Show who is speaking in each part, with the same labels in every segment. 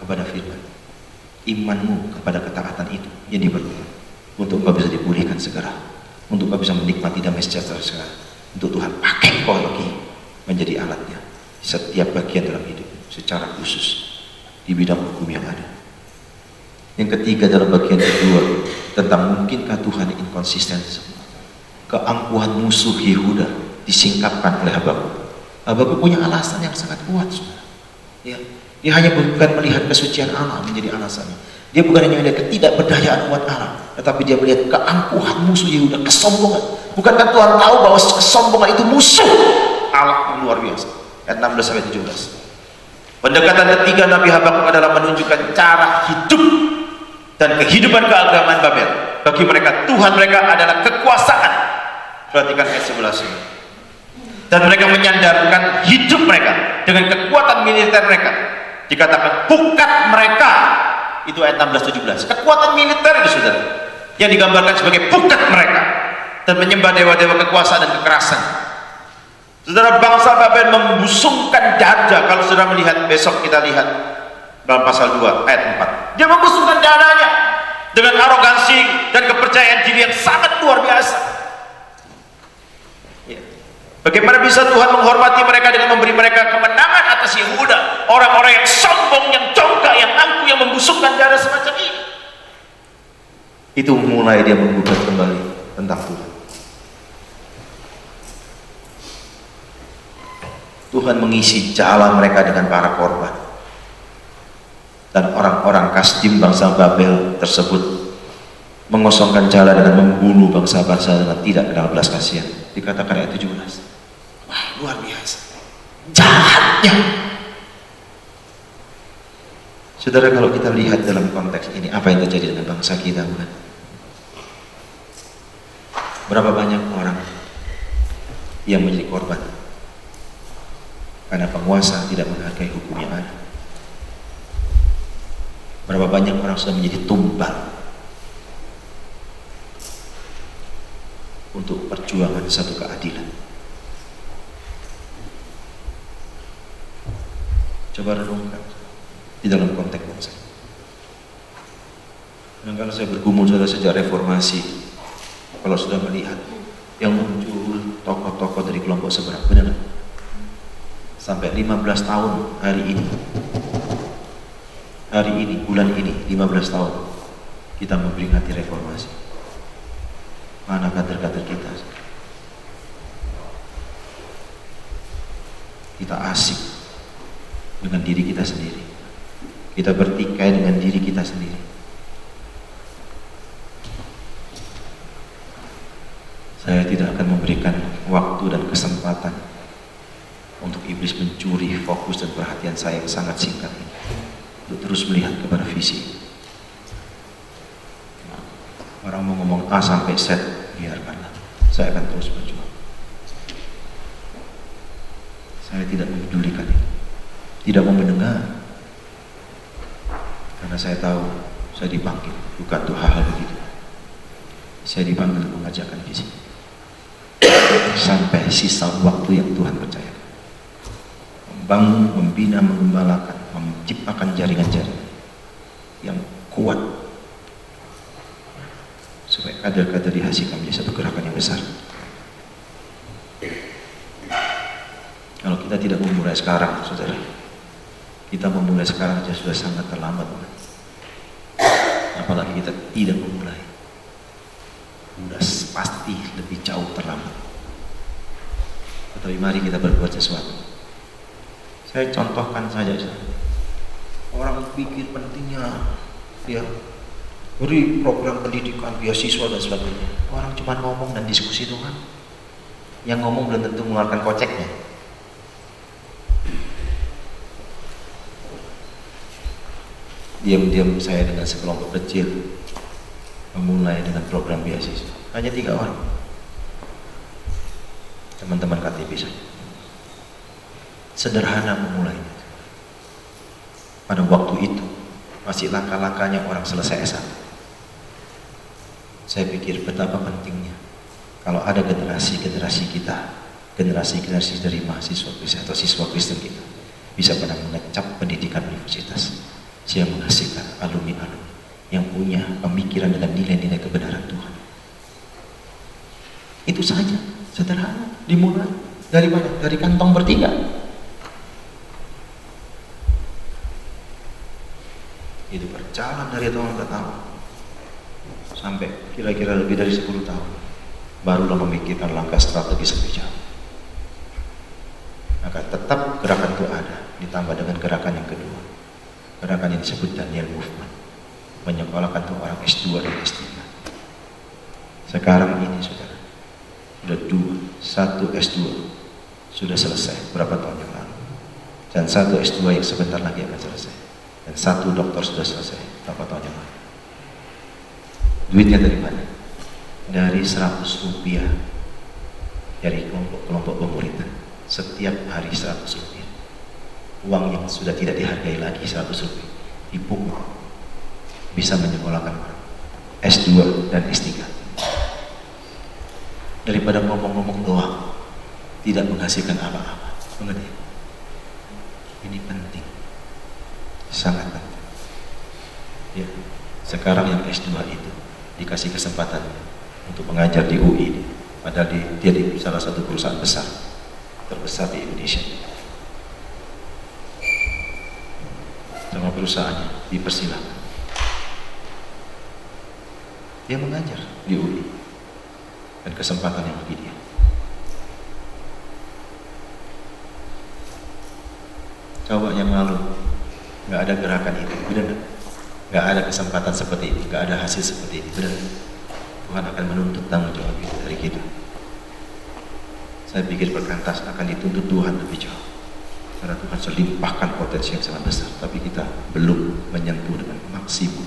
Speaker 1: kepada firman, imanmu kepada ketaatan itu yang diperlukan untuk kau bisa dipulihkan segera, untuk kau bisa menikmati damai sejahtera segera, untuk Tuhan pakai kau lagi menjadi alatnya setiap bagian dalam hidup secara khusus di bidang hukum yang ada. Yang ketiga dalam bagian kedua tentang mungkinkah Tuhan inkonsisten. Keangkuhan musuh Yehuda disingkapkan oleh Habakuk. Habakuk punya alasan yang sangat kuat, saudara. Ya, dia hanya bukan melihat kesucian Allah menjadi alasannya. Dia bukan hanya melihat ketidakberdayaan umat Allah, tetapi dia melihat keangkuhan musuh Yehuda, kesombongan. Bukankah Tuhan tahu bahwa kesombongan itu musuh Allah yang luar biasa? Ayat 16-17. Pendekatan ketiga Nabi Habakuk adalah menunjukkan cara hidup dan kehidupan keagamaan Babel. Bagi mereka Tuhan mereka adalah kekuasaan. Perhatikan ayat 11 ini. Dan mereka menyandarkan hidup mereka dengan kekuatan militer mereka. Dikatakan pukat mereka, itu ayat 16-17. Kekuatan militer itu, saudara, yang digambarkan sebagai pukat mereka, dan menyembah dewa-dewa kekuasaan dan kekerasan. Saudara, bangsa Babel membusungkan dada. Kalau saudara melihat, besok kita lihat dalam pasal 2 ayat 4, dia membusungkan dadanya dengan arogansi dan kepercayaan diri yang sangat luar biasa. Bagaimana bisa Tuhan menghormati mereka dengan memberi mereka kemenangan atas Yehuda, orang-orang yang sombong, yang congkak, yang angkuh, yang membusungkan dada semacam ini? Itu mulai dia menggugat kembali tentang Tuhan. Tuhan mengisi jalan mereka dengan para korban, dan orang-orang Kasdim bangsa Babel tersebut mengosongkan jalan dengan membunuh bangsa-bangsa dengan tidak kenal belas kasihan. Dikatakan ayat 17. Wah, luar biasa jahatnya. Saudara, kalau kita lihat dalam konteks ini, apa yang terjadi dengan bangsa kita, bukan? Berapa banyak orang yang menjadi korban karena penguasa tidak menghargai hukum yang ada? Berapa banyak orang sudah menjadi tumbal untuk perjuangan satu keadilan? Coba renungkan di dalam konteks bangsa. Dan kalau saya bergumul saudara sejak reformasi, kalau sudah melihat yang muncul tokoh-tokoh dari kelompok seberang, benar? Sampai 15 tahun hari ini, bulan ini, 15 tahun kita memperingati reformasi. Mana kader-kader kita? Kita asik dengan diri kita sendiri. Kita bertikai dengan diri kita sendiri. Saya tidak akan memberikan waktu dan kesempatan untuk iblis mencuri fokus dan perhatian saya yang sangat singkat ini, untuk terus melihat kepada visi. Orang mau ngomong A sampai Z, biarkanlah. Saya akan terus berjuang. Saya tidak mempedulikan itu, tidak mau mendengar, karena saya tahu saya dipanggil bukan untuk hal-hal begitu. Saya dipanggil untuk mengajarkan visi sampai sisa waktu yang Tuhan percayakan, membangun, membina, mengembalakan, menciptakan jaringan-jaringan yang kuat supaya kader-kader dihasilkan menjadi satu gerakan yang besar. Kalau kita tidak memulai sekarang, saudara, kita memulai sekarang saja sudah sangat terlambat. Apalagi kita tidak memulai, sudah pasti lebih jauh terlambat. Tetapi mari kita berbuat sesuatu. Saya contohkan saja, orang pikir pentingnya ya beri program pendidikan, beasiswa dan sebagainya. Orang cuma ngomong dan diskusi doang. Yang ngomong belum tentu mengeluarkan koceknya. Diam-diam saya dengan sekelompok kecil memulai dengan program beasiswa. Hanya 3 orang, teman-teman KTP saja. Sederhana memulainya. Pada waktu itu masih langkah-langkahnya orang selesai S1. Saya pikir betapa pentingnya kalau ada generasi kita, generasi dari mahasiswa Kristen atau siswa Kristen kita bisa pernah mengecap pendidikan universitas, yang menghasilkan alumni-alumni yang punya pemikiran dengan nilai-nilai kebenaran Tuhan. Itu saja, sederhana. Dimulai dari mana? Dari kantong bertiga. Itu berjalan dari tahun ke tahun sampai kira-kira lebih dari 10 tahun, barulah memikirkan langkah strategis lebih jauh. Maka tetap gerakan itu ada, ditambah dengan gerakan yang kedua, gerakan yang disebut Daniel Movement, menyekolahkan tuh orang S2 dan S3. Sekarang ini saudara, sudah 1 S2 sudah selesai berapa tahun yang lalu, dan 1 S2 yang sebentar lagi akan selesai, dan 1 doktor sudah selesai berapa tahun yang lalu. Duitnya dari mana? Dari 100 rupiah dari kelompok-kelompok pemuritan. Setiap hari 100 rupiah. Uang yang sudah tidak dihargai lagi 100 rupiah dipukul, bisa menyekolahkan S2 dan S3. Daripada ngomong-ngomong doang, tidak menghasilkan apa-apa. Mengerti? Ini penting, sangat penting. Ya, sekarang yang S2 itu dikasih kesempatan untuk mengajar di UI, padahal dia di salah satu perusahaan terbesar di Indonesia. Sama perusahaannya dipersilakan, dia mengajar di UI dan kesempatan yang bagi dia. Coba yang lalu nggak ada gerakan itu, benar? Nggak ada kesempatan seperti itu, nggak ada hasil seperti itu, benar? Tuhan akan menuntut tanggung jawab itu dari kita. Saya pikir perkantas akan dituntut Tuhan lebih jauh, karena Tuhan sudah limpahkan potensi yang sangat besar, tapi kita belum menyentuh dengan maksimum.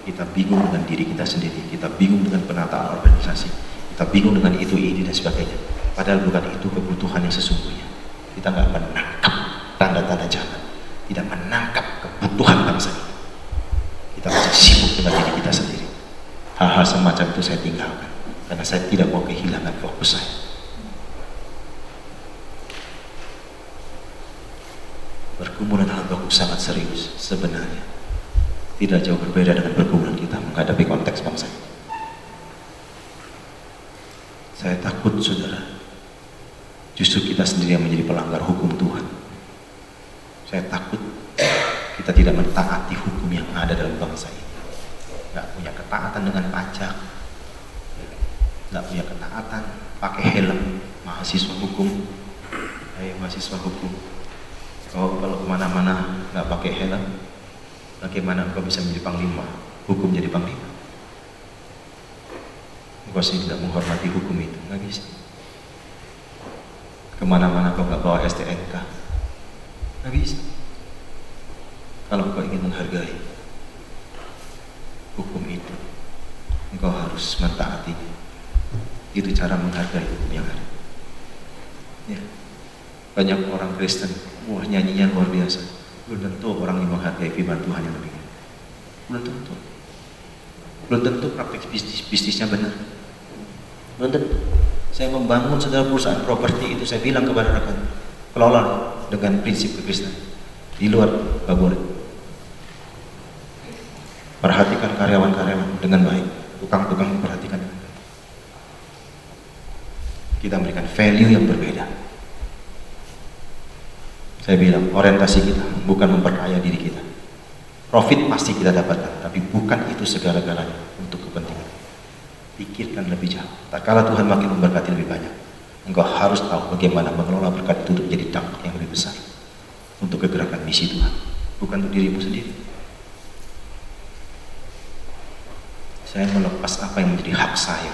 Speaker 1: Kita bingung dengan diri kita sendiri, kita bingung dengan penataan organisasi, kita bingung dengan itu, ini, dan sebagainya. Padahal bukan itu kebutuhan yang sesungguhnya. Kita nggak menangkap tanda-tanda jalan, tidak menangkap kebutuhan bangsa ini. Kita masih sibuk dengan diri kita sendiri. Hal-hal semacam itu saya tinggalkan, karena saya tidak mau kehilangan fokus saya. Pergumulan hambaku sangat serius sebenarnya, tidak jauh berbeda dengan pergumulan kita menghadapi konteks bangsa ini. Saya takut saudara, justru kita sendiri yang menjadi pelanggar hukum Tuhan. Saya takut kita tidak mentaati hukum yang ada dalam bangsa ini. Nggak punya ketaatan dengan pajak, nggak punya ketaatan pakai helm. Mahasiswa hukum, mahasiswa hukum, kalau kemana-mana nggak pakai helm, bagaimana engkau bisa menjadi panglima? Hukum jadi panglima. Engkau sih tidak menghormati hukum itu, nggak bisa. Kemana-mana kau nggak bawa STNK, nggak bisa. Kalau engkau ingin menghargai hukum itu, engkau harus mentaatinya. Itu cara menghargai hukum yang ada. Ya. Banyak orang Kristen, wah nyanyinya luar biasa. Belum tentu orang yang menghargai firman Tuhan yang demikian. Belum tentu. Belum tentu praktek bisnisnya benar. Belum tentu. Saya membangun segala perusahaan properti itu, saya bilang kepada rekan, kelola dengan prinsip kekristenan. Di luar nggak boleh. Perhatikan karyawan-karyawan dengan baik, tukang-tukang perhatikan. Kita memberikan value yang berbeda. Saya bilang, orientasi kita bukan memperkaya diri kita. Profit pasti kita dapatkan, tapi bukan itu segala-galanya untuk kepentingan. Pikirkan lebih jauh. Tak kala Tuhan makin memberkati lebih banyak, engkau harus tahu bagaimana mengelola berkat itu untuk menjadi dampak yang lebih besar untuk kegerakan misi Tuhan, bukan untuk dirimu sendiri. Saya melepas apa yang menjadi hak saya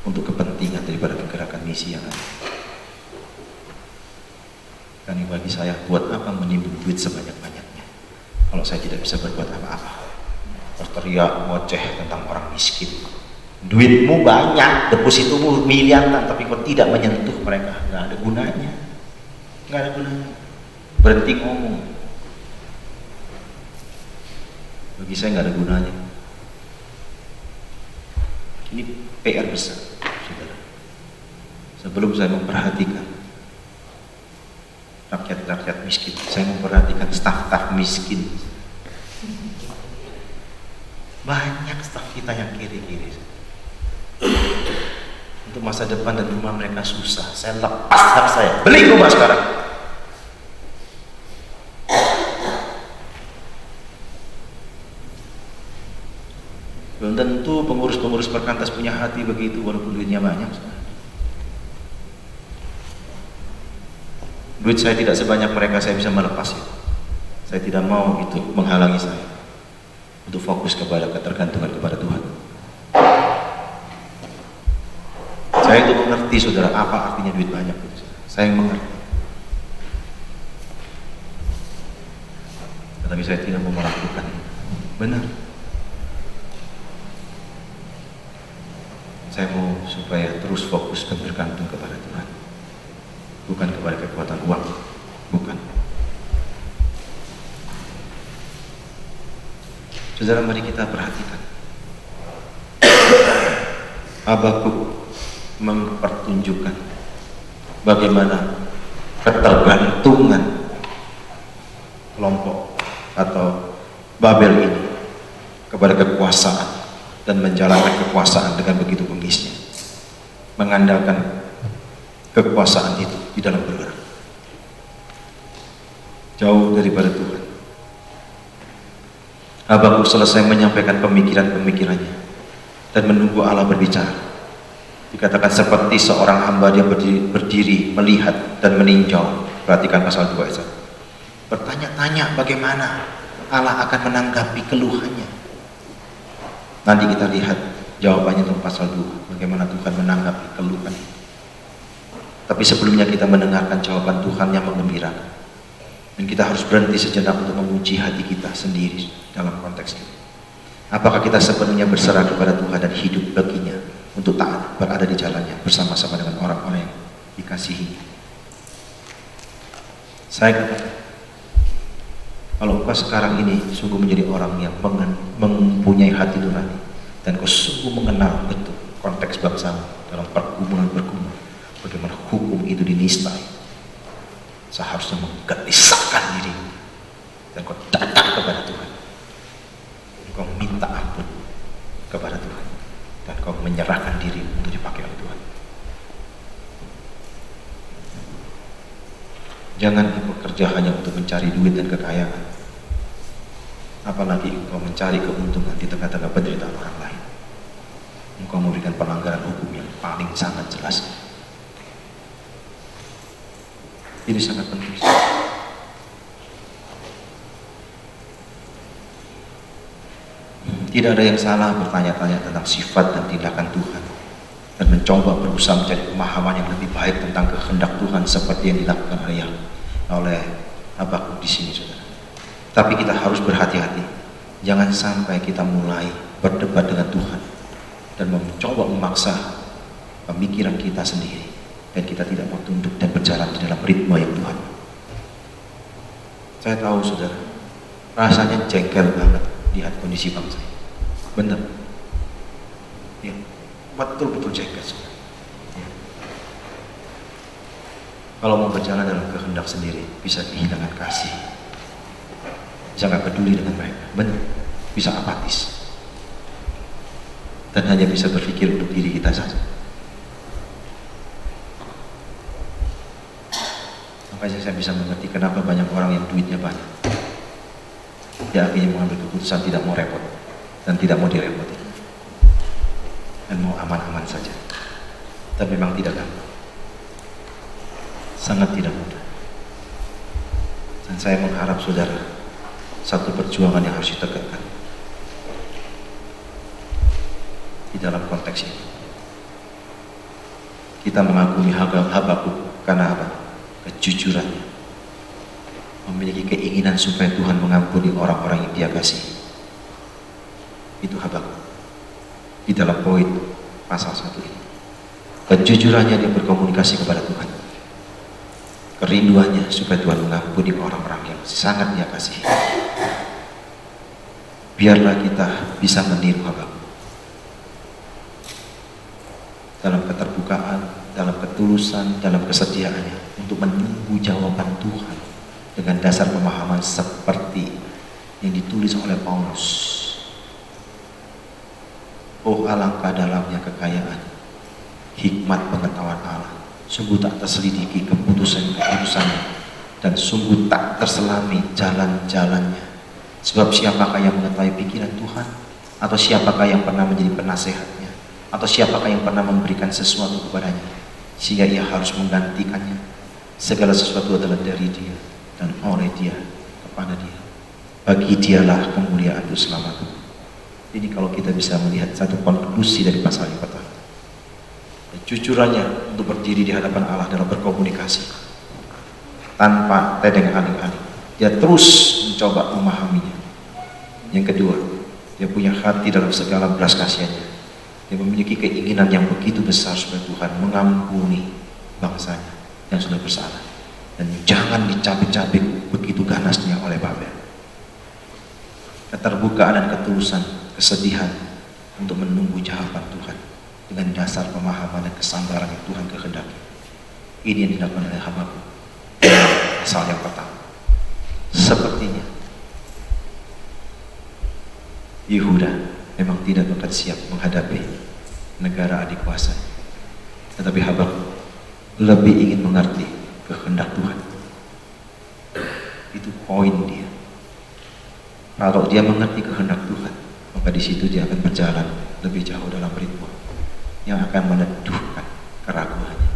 Speaker 1: untuk kepentingan daripada kegerakan misi yang ada. Dan bagi saya, buat apa menimbun duit sebanyak-banyaknya kalau saya tidak bisa berbuat apa-apa? Berteriak ngoceh tentang orang miskin. Duitmu banyak, depositomu miliaran, tapi kau tidak menyentuh mereka, nggak ada gunanya. Nggak ada gunanya. Berhenti ngomong. Bagi saya nggak ada gunanya. Ini PR besar, saudara. Sebelum saya memperhatikan rakyat-rakyat miskin, saya memperhatikan staf-staf staf miskin. Banyak staf kita yang kiri-kiri. Untuk masa depan dan rumah mereka susah. Saya lepas hak saya, beli rumah sekarang. Belum tentu pengurus-pengurus perkantas punya hati begitu walaupun duitnya banyak. Duit saya tidak sebanyak mereka, saya bisa melepas itu. Saya tidak mau itu menghalangi saya untuk fokus kepada ketergantungan kepada Tuhan. Saya itu mengerti, saudara, apa artinya duit banyak. Saya yang mengerti. Tetapi saya tidak mau melakukan itu. Benar. Saya mau supaya terus fokus dan bergantung kepada Tuhan, bukan kepada kekuatan uang, bukan. Saudara, mari kita perhatikan. Habakuk mempertunjukkan bagaimana ketergantungan kelompok atau Babel ini kepada kekuasaan dan menjalankan kekuasaan dengan begitu bengisnya, mengandalkan kekuasaan itu di dalam bergerak jauh daripada Tuhan. Habakuk selesai menyampaikan pemikiran-pemikirannya dan menunggu Allah berbicara. Dikatakan seperti seorang hamba dia berdiri melihat dan meninjau. Perhatikan pasal 2 ayat 1. Bertanya-tanya bagaimana Allah akan menanggapi keluhannya. Nanti kita lihat jawabannya dalam pasal 2, bagaimana Tuhan menanggapi keluhan. Tapi sebelumnya kita mendengarkan jawaban Tuhan yang menggembirakan. Dan kita harus berhenti sejenak untuk memuji hati kita sendiri dalam konteks ini. Apakah kita sepenuhnya berserah kepada Tuhan dan hidup baginya untuk taat berada di jalannya bersama-sama dengan orang-orang yang dikasihi. Saya katakan, kalau engkau sekarang ini sungguh menjadi orang yang mempunyai hati nurani dan kau sungguh mengenal betul konteks bangsa dalam pergumulan, bagaimana hukum itu dinistai, seharusnya menggelisahkan diri dan kau datang kepada Tuhan, kau minta ampun kepada Tuhan dan kau menyerahkan diri untuk dipakai oleh Tuhan. Jangan engkau kerja hanya untuk mencari duit dan kekayaan, apalagi engkau mencari keuntungan di tengah-tengah penderitaan orang lain. Engkau memberikan pelanggaran hukum yang paling sangat jelas. Ini sangat penting. Tidak ada yang salah bertanya-tanya tentang sifat dan tindakan Tuhan dan mencoba berusaha mencari pemahaman yang lebih baik tentang kehendak Tuhan seperti yang dilakukan oleh Habakuk di sini, saudara. Tapi kita harus berhati-hati, jangan sampai kita mulai berdebat dengan Tuhan dan mencoba memaksa pemikiran kita sendiri dan kita tidak mau tunduk dan berjalan di dalam ritme yang Tuhan. Saya tahu, saudara, rasanya jengkel banget lihat kondisi bangsa. Benar, ya, betul-betul jengkel. Ya. Kalau mau berjalan dalam kehendak sendiri, bisa kehilangan kasih, bisa nggak peduli dengan mereka, benar, bisa apatis, dan hanya bisa berpikir untuk diri kita saja. Makanya saya bisa mengerti kenapa banyak orang yang duitnya banyak, dia akhirnya mengambil keputusan tidak mau repot dan tidak mau direpoti dan mau aman-aman saja. Tapi memang tidak gampang, sangat tidak mudah. Dan saya mengharap, saudara, satu perjuangan yang harus ditegakkan di dalam konteks ini. Kita mengagumi Habakuk karena apa? Kejujurannya, memiliki keinginan supaya Tuhan mengampuni orang-orang yang dia kasih. Itu Habakuk di dalam poin pasal 1 ini. Kejujurannya dia berkomunikasi kepada Tuhan, kerinduannya supaya Tuhan mengampuni orang-orang yang sangat dia kasih. Biarlah kita bisa meniru Habakuk dalam keterbukaan, dalam ketulusan, dalam kesetiaannya untuk menunggu jawaban Tuhan dengan dasar pemahaman seperti yang ditulis oleh Paulus. Oh, alangkah dalamnya kekayaan hikmat pengetahuan Allah, sungguh tak terselidiki keputusan-keputusannya, dan sungguh tak terselami jalan-jalannya. Sebab siapakah yang mengetahui pikiran Tuhan? Atau siapakah yang pernah menjadi penasehatnya? Atau siapakah yang pernah memberikan sesuatu kepadanya sehingga ia harus menggantikannya? Segala sesuatu adalah dari Dia dan oleh Dia, kepada Dia. Bagi Dialah kemuliaan untuk selamanya. Ini kalau kita bisa melihat satu konklusi dari pasal yang pertama. Kejujurannya untuk berdiri di hadapan Allah dalam berkomunikasi tanpa tedeng aling-aling. Dia terus mencoba memahaminya. Yang kedua, dia punya hati dalam segala belas kasihannya. Dia memiliki keinginan yang begitu besar supaya Tuhan mengampuni bangsanya yang sudah bersalah, dan jangan dicabik-cabik begitu ganasnya oleh Babel. Keterbukaan dan ketulusan, kesedihan untuk menunggu jawaban Tuhan dengan dasar pemahaman dan kesabaran yang Tuhan kehendaki. Ini yang dilakukan oleh Habakuk pasal yang pertama. Sepertinya Yehuda memang tidak akan siap menghadapi negara adik kuasa, tetapi Habakuk lebih ingin mengerti kehendak Tuhan. Itu poin dia. Kalau dia mengerti kehendak Tuhan, maka di situ dia akan berjalan lebih jauh dalam ritme yang akan meneduhkan keraguannya.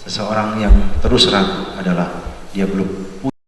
Speaker 1: Seseorang yang terus ragu adalah dia belum